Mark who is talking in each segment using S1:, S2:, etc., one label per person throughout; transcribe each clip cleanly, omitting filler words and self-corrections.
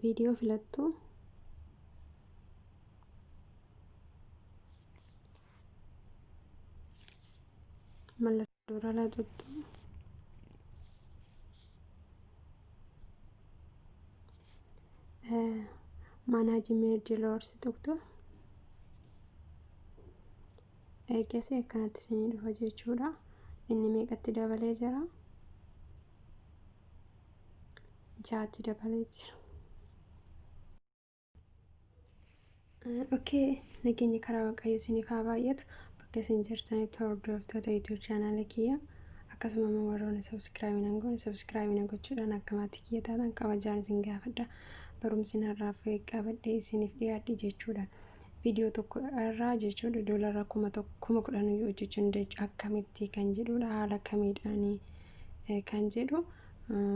S1: viidiyoo filattu mallattoo doolaraa tuttu management dollars tuttu eeggasi akkanatti isinii dhufa jechuudha. Inni meeqatti dabalee jira? jaatti dabalee jira. Okay, nageenya karaa waaqayyo isiniif haa baay'atu. Bakka isin jirtanitti hordoftoota YouTube channel kiyya akkasuma warroonni subscribe gochuudhaan akka maatii kiyya taatan kabajaan isin gaafadha. Barumsi narraaf qabadhee isiniif dhiyaadhi jechuudha. Viidiyoo tokko irraa jechuudha doolara 10,000 hojjechuun akkamitti kan jedhudha. Haala kamiidhaan kan jedhu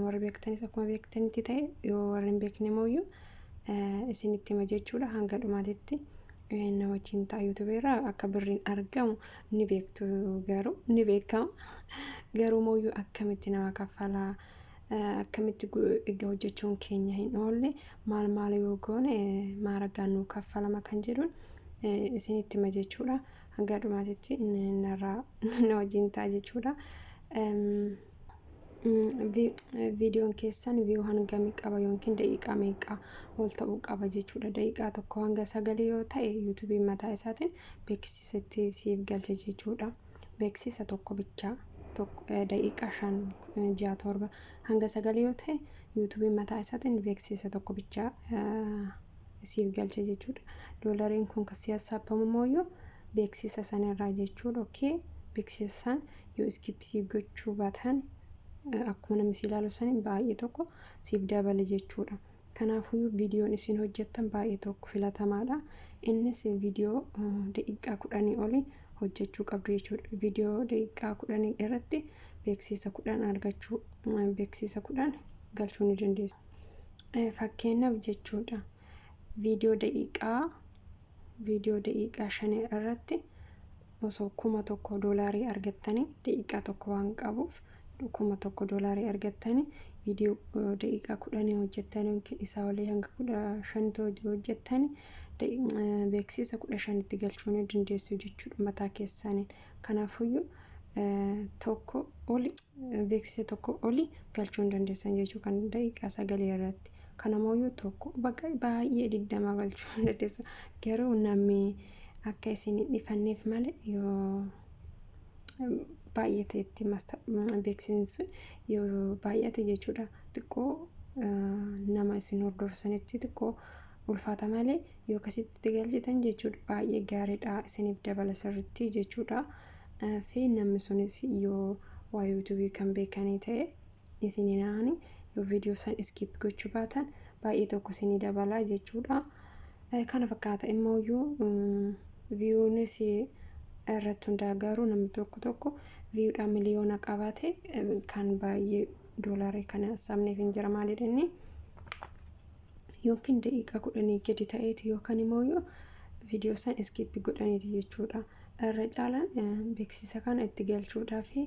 S1: warri beektanis akkuma beektanitti ta'e yoo warri hin beekne mooyyuu isinitti hima jechuudha. Hanga dhumaatitti na wajjin ta'a YouTube irraa akka birriin argamu ni beektu ni beekama. Garuu mooyyuu akkamitti nama kaffalaa akkamitti egaa hojjechuun keenya hin oolle maal yoo goone maaragaan nu kaffalama kan jedhuun isinitti hima jechuudha. Hanga dhumaatitti narraa na wajjin ta'a jechuudha. Viidiyoon keessan viyuu hangamii qaba yookiin daqiiqaa meeqa ol ta'uu qaba jechuudha. Daqiiqaa tokko hanga 9 yoo ta'e yuutuubiin mataa isaatiin beeksisa siif galcha jechuudha. Beeksisa tokko bichaa daqiiqaa 5 6 7 hanga 9 yoo ta'e yuutuubiin mataa isaatiin beeksisa tokko bichaa siif galcha jechuudha. Doolariin kun kan siyaasaappamu mooyyuu beeksisa sanarraa jechuudha. Okay, beeksisaan yoo iskipsii gochuu baatan akkuma namni si ilaalu saniin baay'ee tokko siif dabale jechuudha. Kanaafuu viidiyoon isin hojjettan baay'ee tokko filatamaadha. Innis viidiyoo daqiiqaa 10 olii hojjechuu qabdu jechuudha. Viidiyoo daqiiqaa 10 irratti beeksisa 10 argachuu beeksisa 10 galchuu ni dandeessu. Fakkeenyaaf jechuudha viidiyoo daqiiqaa 5 irratti osoo 1,000 doolarii argattanii daqiiqaa tokko waan qabuuf 1,000 doolarii argattanii viidiyoo daqiiqaa 10 hojjettanii yookiin isaa olii hanga 15 hojjettanii beeksisa 15tti galchuu ni dandeessu jechuudha mataa keessaniin. Kanaafuyyuu beeksisa tokko olii galchuu ni dandeessan jechuudha kan daqiiqaa 9 irratti. Kanamooyyuu tokko baay'ee 20 galchuu ni dandeessa. Garuu namni akka isin hin dhifanneef malee yoo baay'ee ta'etti beeksisni yoo baay'ate jechuudha xiqqoo nama isin hordofsanitti xiqqoo ulfaata malee yoo akkasitti galchitan jechuudha baay'ee gaariidha isiniif dabala sirriitti jechuudha. Fi namni sunis yoo waa yuutuubii kan beekanii ta'e isiniin yoo viidiyoo san iskip gochuu baatan baay'ee tokko isinii dabala jechuudha. Kana fakkaata immooyyuu viyuunis irratti hundaa garuu namni tokko viyuudhaan miliyoona qabaate kan baay'ee doolarii kana sabneef hin jira maalidha yookiin daqiiqaa 10 gadi ta'eeti yookaan immooyyuu viidiyoo san iskip godhaniiti jechuudha. Irra caalaan beeksisa kana itti galchuudhaa fi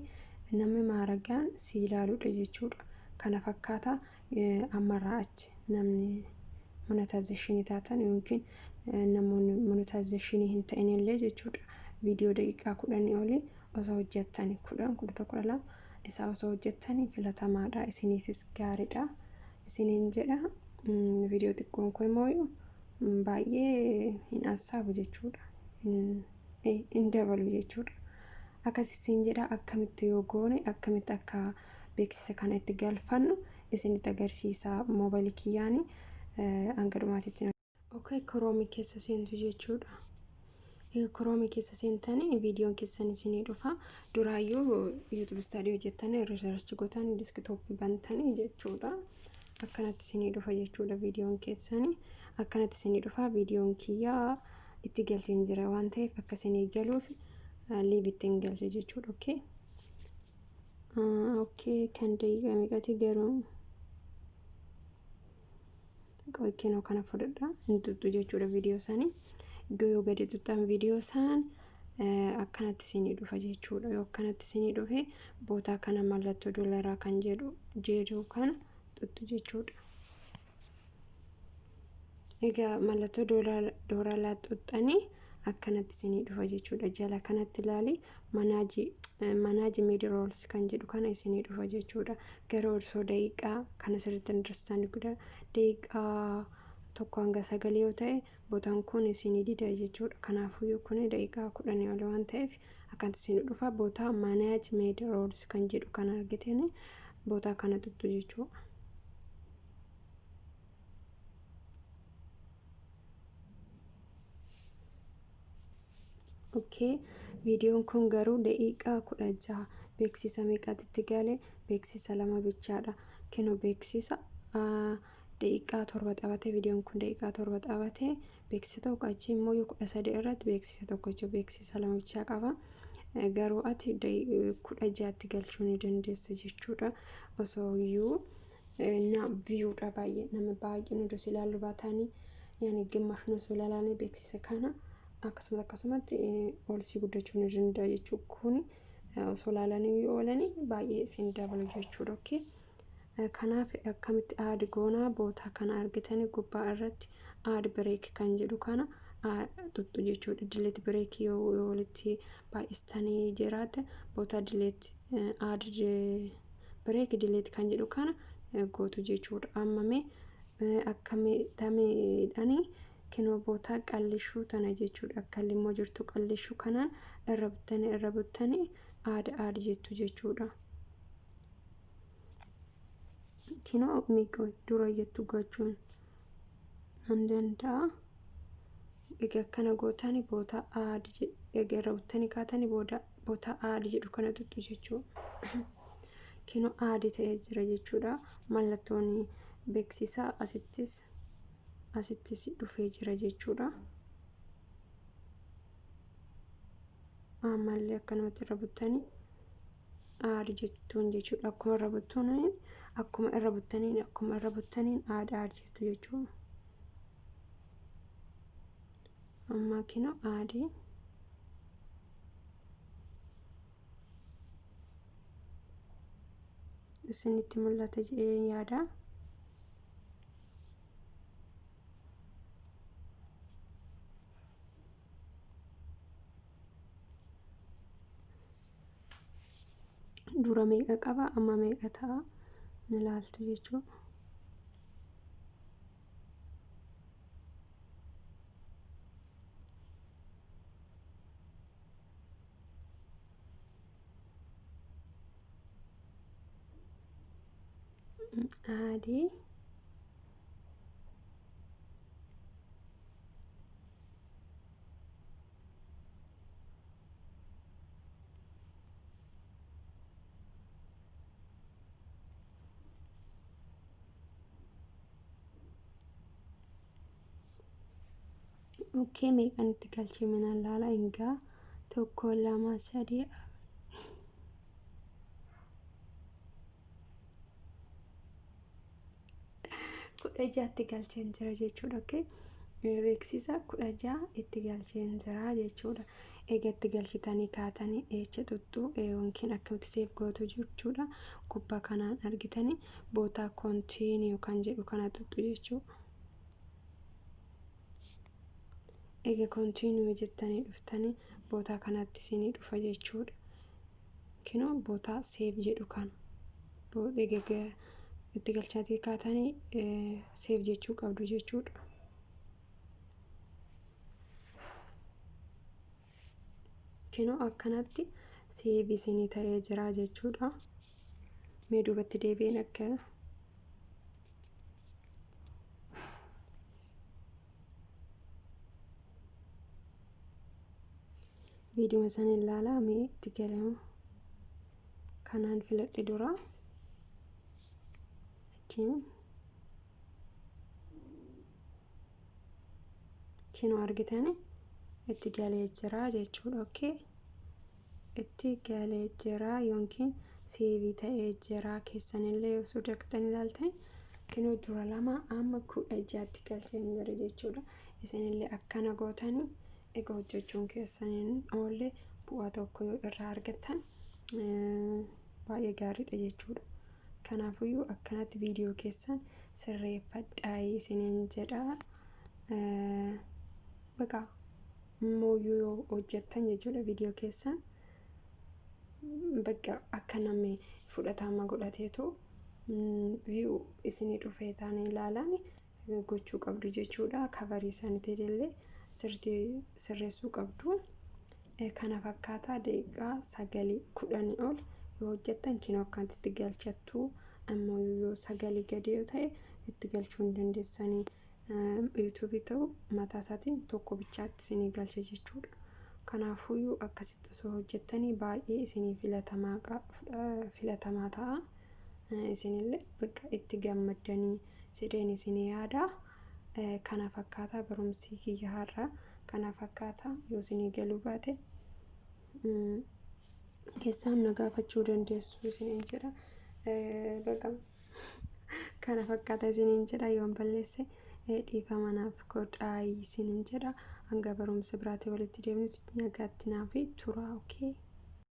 S1: namni maaragaan si ilaaluudha jechuudha. Kana fakkaata ammarraa achi namni monetization taatan yookiin namoonni monetization hin ta'in illee jechuudha. Viidiyoo daqiiqaa 10 olii osoo hojjettanii 10 11 12 isaa osoo hojjettanii filatamaadha isiniifis gaariidha isiniin jedha. Viidiyoo xiqqoon kun immoo baay'ee hin asaabu jechuudha. Hin dabalu jechuudha. Akkasiin jedha akkamitti yoo goone akkamitti akka beeksisa kana itti galfannu isinitti agarsiisa moobaayilii kiyyaanii hanga dhumaatitti. Okay, Chrome keessa seentu jechuudha. Chrome keessa seentanii viidiyoon keessan isinii dhufa. Duraayyuu YouTube Studio hojjettanii research gootanii desktop bantanii jechuudha. Akkanatti isinii dhufa jechuudha viidiyoon keessanii. Akkanatti isinii dhufa viidiyoon kiyyaa itti galcheen jira waan ta'eef akka isinii galuuf liiv ittiin galche jechuudha. Okay, kan daqiiqaa meeqati garuu qoykeenoo kana fudhadha hin tuttu jechuudha viidiyoo sanii. Iddoo yoo gadi tuttan viidiyoo san akkanatti isinii dhufa jechuudha. Yoo akkanatti isinii dhufe bootaa kana mallattoo doolaraa kan jedhu kana tuttu jechuudha. egaa mallattoo doolara xuxxanii akkanatti isinii dhufa jechuudha. Jala kanatti ilaali manage roles kan jedhu kana isinii dhufa jechuudha. Garuu osoo daqiiqaa kana sirriitti understand godhaa. Daqiiqaa 1 hanga 9 yoo ta'e botaan kun isinii dida jechuudha. Kanaafuu kun daqiiqaa 10 ol waan ta'eef akkanatti isinii dhufa. Botaa manage roles kan jedhu kana argitanii botaa kana tuttu jechuudha. Viidiyoon kun garuu daqiiqaa 16 beeksisa meeqatti galee beeksisa 2 bichaadha. Kunoo beeksisa daqiiqaa 7 qabatee viidiyoon kun daqiiqaa 7 qabatee beeksisa tokko achi immoo 13 irratti beeksisa tokko beeksisa 2 bichaa qaba. Garuu ati 16tti galchuu ni dandeessa jechuudha. Osoo iyyuu viiyuudha baay'ee nama baay'ee nuti ilaallu baatanii yaani gimaash nuti ilaalanii beeksisa kana akkasumatti olii guddachuu ni danda'a jechuudha. Kun osoo ilaalanii oolanii baay'ee isin dabalu jechuudha. Kanaaf akkamitti aad goonaa boota kana argitanii gubbaa irratti aad break kan jedhu kana tuttu jechuudha. Delete break yoo walitti baay'istanii jiraate boota delete aad break delete kan jedhu kana gootu jechuudha. Ammamee akkamiidhaanii kinoo boota qallishuu tana jechuudha. Akkalli immoo jirtu qallishuu kanaan irra buttanii aad jettu jechuudha. Kinoo meeqa dura jettu gochuun nan danda'a. Egaa kana gootanii boota aad egaa irra buttanii kaatanii boota aad jedhu kana tuttu jechuudha. Kinoo aad ta'ee jira jechuudha. Mallattoon beeksisaa asittis dhufee jira jechuudha. Ammallee akkanumatti irra buttanii aad jettuun jechuudha. Akkuma irra buttaniin aad jettu jechuudha. Amma kinoo aadii isinitti mul'ata jedhee yaada. Dura meeqa qaba amma meeqa ta'a ni ilaaltu jechuudha. Aadii meeqan itti galchee minaan laala egaa 1 2 3 16tti galcheen jira jechuudha. Beeksisa 16 itti galcheen jira jechuudha. Egaa itti galchitanii kaatanii eecha tuttuu yookiin akkamitti seef gootu jechuudha. Gubbaa kanaan argitanii boota continue kan jedhu kana tuttu jechuudha. Egaa continue jettanii dhuftanii boota kanatti isinii dhufa jechuudha. Kinoo boota seef jedhu kana egaa itti galchatii kaatanii seef jechuu qabdu jechuudha. Kinoo akkanatti seef isinii ta'ee jira jechuudha. Mee duubatti deebiin akka viidiyoo san ilaalaa mee itti galamu kanaan filadhe dura. Kinoo argitanii itti galee jira jechuudha. Itti galee jira yookiin seevii ta'ee jira. Keessanillee yoo sodaatanii ilaaltan kinoo dura 2 amma 16tti galcheen jira jechuudha. Isinillee akkana gootanii egaa hojjechuun keessaniin oollee bu'aa tokko yoo irraa argattan baay'ee gaariidha jechuudha. Kanaafiyyuu akkanatti viidiyoo keessan sirreeffadhaa isiniin jedha. Bakka mooyyuu hojjettan jechuudha viidiyoo keessan bakka akka namni fudhatama godhateetu view isinii dhufee taane ilaalan gochuu qabdu jechuudha. Coverii isaaniitiin illee sirreessuu qabdu. Kana fakkaataa daqiiqaa 9-10 ol yoo hojjettan kinoo akkanatti galchattu. Ammoo yoo 9 gadi yoo ta'e itti galchuu hin dandeessanii. YouTube ta'u mataa isaatiin tokko bichaatti isinii galcha jechuudha. Kanaafuu akkasitti osoo hojjettanii baay'ee isinii filatamaa ta'a. Isinillee bakka itti gammaddanii sideen isinii yaada. Kana fakkaataa barumsi kiyya har'a kana fakkaataa yoo isinii galuu baate keessaan na gaafachuu dandeessu isiniin jedha. Bakka kana fakkaataa isiniin jedha. Yoon balleesse dhiifama naaf godhaa isiniin jedha. Hanga barumsa biraatti walitti deemnutti nagaatti naaf turaa. Okay.